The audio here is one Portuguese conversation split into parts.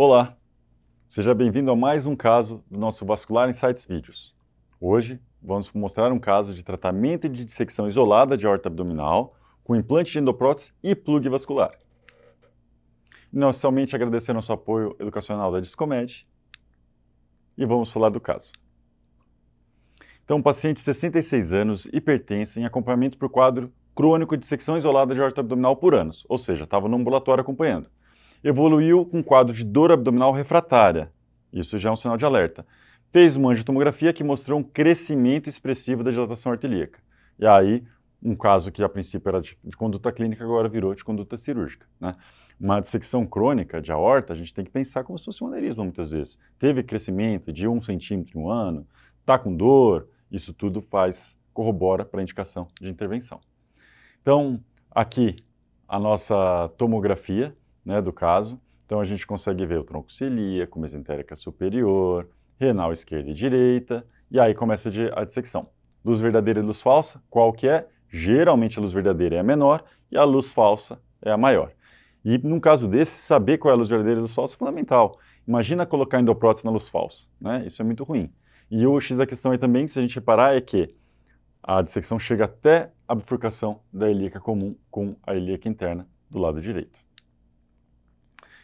Olá, seja bem-vindo a mais um caso do nosso Vascular Insights Vídeos. Hoje vamos mostrar um caso de tratamento de dissecção isolada de aorta abdominal com implante de endoprótese e plug vascular. Inicialmente agradecer nosso apoio educacional da Discomed e vamos falar do caso. Então, um paciente de 66 anos, hipertenso, em acompanhamento por quadro crônico de dissecção isolada de aorta abdominal por anos, ou seja, estava no ambulatório acompanhando. Evoluiu com quadro de dor abdominal refratária. Isso já é um sinal de alerta. Fez uma angiotomografia que mostrou um crescimento expressivo da dilatação arterial. E aí, um caso que a princípio era de conduta clínica, agora virou de conduta cirúrgica, né? Uma dissecção crônica de aorta, a gente tem que pensar como se fosse um aneurisma muitas vezes. Teve crescimento de 1 centímetro em um ano, está com dor, isso tudo corrobora para a indicação de intervenção. Então, aqui a nossa tomografia, né, do caso. Então a gente consegue ver o tronco celíaco, mesentérica superior, renal esquerda e direita, e aí começa a dissecção. Luz verdadeira e luz falsa, qual que é? Geralmente a luz verdadeira é a menor e a luz falsa é a maior. E num caso desse, saber qual é a luz verdadeira e a luz falsa é fundamental. Imagina colocar endoprótese na luz falsa, né? Isso é muito ruim. E o X da questão aí também, se a gente reparar, é que a dissecção chega até a bifurcação da ilíaca comum com a ilíaca interna do lado direito.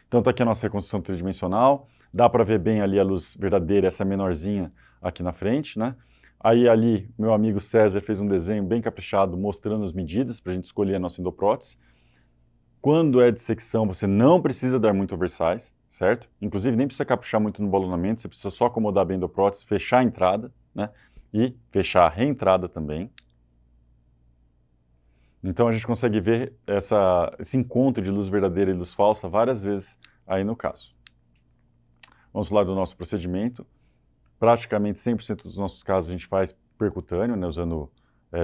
Então está aqui a nossa reconstrução tridimensional, dá para ver bem ali a luz verdadeira, essa menorzinha aqui na frente, né? Aí ali, meu amigo César fez um desenho bem caprichado mostrando as medidas para a gente escolher a nossa endoprótese. Quando é dissecção, você não precisa dar muito oversize, certo? Inclusive nem precisa caprichar muito no balonamento, você precisa só acomodar bem a endoprótese, fechar a entrada, né? E fechar a reentrada também. Então a gente consegue ver esse encontro de luz verdadeira e luz falsa várias vezes aí no caso. Vamos falar do nosso procedimento. Praticamente 100% dos nossos casos a gente faz percutâneo, né, usando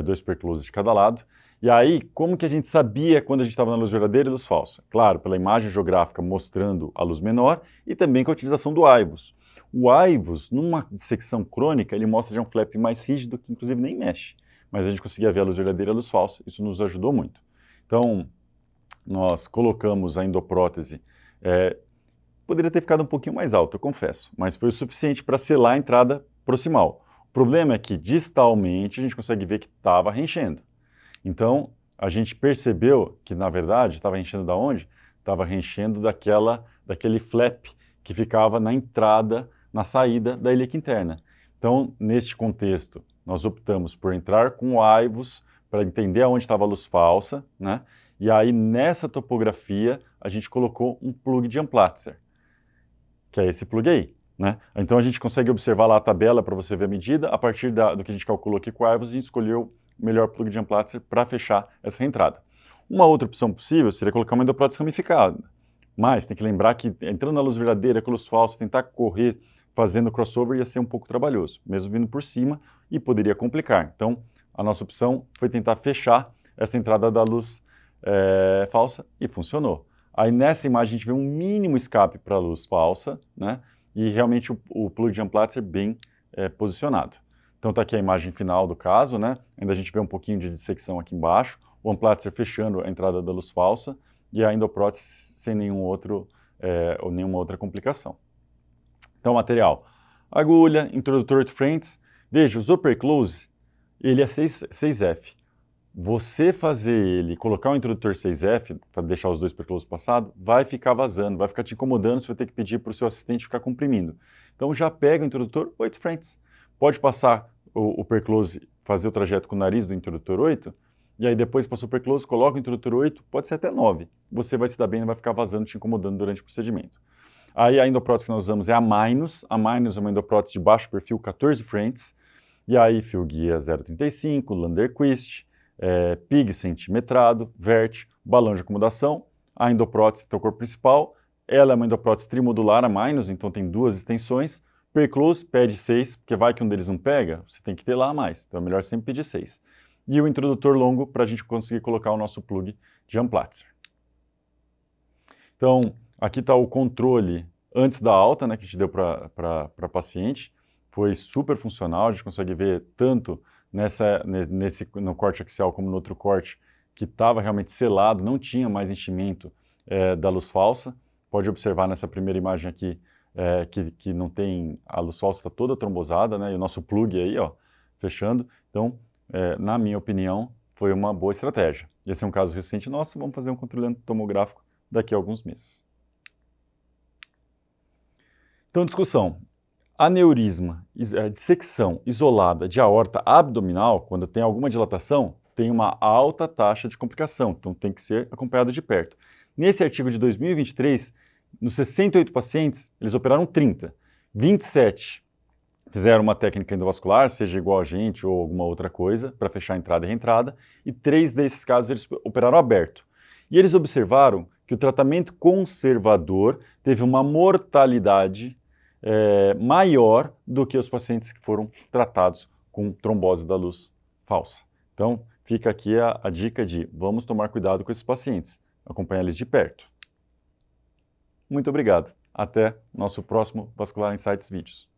2 percloses de cada lado. E aí, como que a gente sabia quando a gente estava na luz verdadeira e luz falsa? Claro, pela imagem geográfica mostrando a luz menor e também com a utilização do AIVUS. O AIVUS, numa dissecção crônica, ele mostra já um flap mais rígido que inclusive nem mexe. Mas a gente conseguia ver a luz verdadeira e a luz falsa, isso nos ajudou muito. Então, nós colocamos a endoprótese, poderia ter ficado um pouquinho mais alto, eu confesso, mas foi o suficiente para selar a entrada proximal. O problema é que, distalmente, a gente consegue ver que estava reenchendo. Então, a gente percebeu que, na verdade, estava reenchendo da onde? Estava reenchendo daquele flap que ficava na entrada, na saída da ilíaca interna. Então, neste contexto, nós optamos por entrar com o AIVUS para entender aonde estava a luz falsa, né? E aí, nessa topografia, a gente colocou um plug de Amplatzer, que é esse plug aí, né? Então, a gente consegue observar lá a tabela para você ver a medida. A partir do que a gente calculou aqui com o AIVUS, a gente escolheu o melhor plug de Amplatzer para fechar essa reentrada. Uma outra opção possível seria colocar uma endoprótese ramificada. Mas tem que lembrar que entrando na luz verdadeira com luz falsa, tentar correr fazendo crossover ia ser um pouco trabalhoso, mesmo vindo por cima, e poderia complicar. Então, a nossa opção foi tentar fechar essa entrada da luz falsa e funcionou. Aí nessa imagem a gente vê um mínimo escape para a luz falsa, né? E realmente o plug de Amplatzer bem posicionado. Então está aqui a imagem final do caso, né? Ainda a gente vê um pouquinho de dissecção aqui embaixo, o Amplatzer fechando a entrada da luz falsa e a endoprótese sem nenhuma outra complicação. Então, material: agulha, introdutor 8 frentes. Veja, o Zoperclose, ele é 6F. Você fazer ele, colocar o introdutor 6F, para deixar os 2 percloses passados, vai ficar vazando, vai ficar te incomodando, você vai ter que pedir para o seu assistente ficar comprimindo. Então, já pega o introdutor 8 frentes. Pode passar o perclose, fazer o trajeto com o nariz do introdutor 8, e aí depois passou o perclose, coloca o introdutor 8, pode ser até 9. Você vai se dar bem, não vai ficar vazando, te incomodando durante o procedimento. Aí a endoprótese que nós usamos é a Minus. A Minus é uma endoprótese de baixo perfil, 14 frentes. E aí fio guia 0,35, Landerquist, PIG centimetrado, Vert, balão de acomodação. A endoprótese tem o corpo principal. Ela é uma endoprótese trimodular, a Minus, então tem 2 extensões. Perclose pede 6, porque vai que um deles não pega, você tem que ter lá a mais. Então é melhor sempre pedir 6. E o introdutor longo para a gente conseguir colocar o nosso plug de Amplatzer. Então, aqui está o controle antes da alta, né, que a gente deu para a paciente. Foi super funcional, a gente consegue ver tanto no corte axial como no outro corte que estava realmente selado, não tinha mais enchimento da luz falsa. pode observar nessa primeira imagem aqui que não tem, a luz falsa está toda trombosada, né? E o nosso plug aí, ó, fechando. Então, na minha opinião, foi uma boa estratégia. Esse é um caso recente nosso, vamos fazer um controle tomográfico daqui a alguns meses. Então, discussão. Aneurisma, dissecção isolada de aorta abdominal, quando tem alguma dilatação, tem uma alta taxa de complicação, então tem que ser acompanhado de perto. Nesse artigo de 2023, nos 68 pacientes, eles operaram 30. 27 fizeram uma técnica endovascular, seja igual a gente ou alguma outra coisa, para fechar a entrada e reentrada, e 3 desses casos eles operaram aberto. E eles observaram que o tratamento conservador teve uma mortalidade maior do que os pacientes que foram tratados com trombose da luz falsa. Então, fica aqui a dica de vamos tomar cuidado com esses pacientes, acompanhar eles de perto. Muito obrigado. Até nosso próximo Vascular Insights vídeos.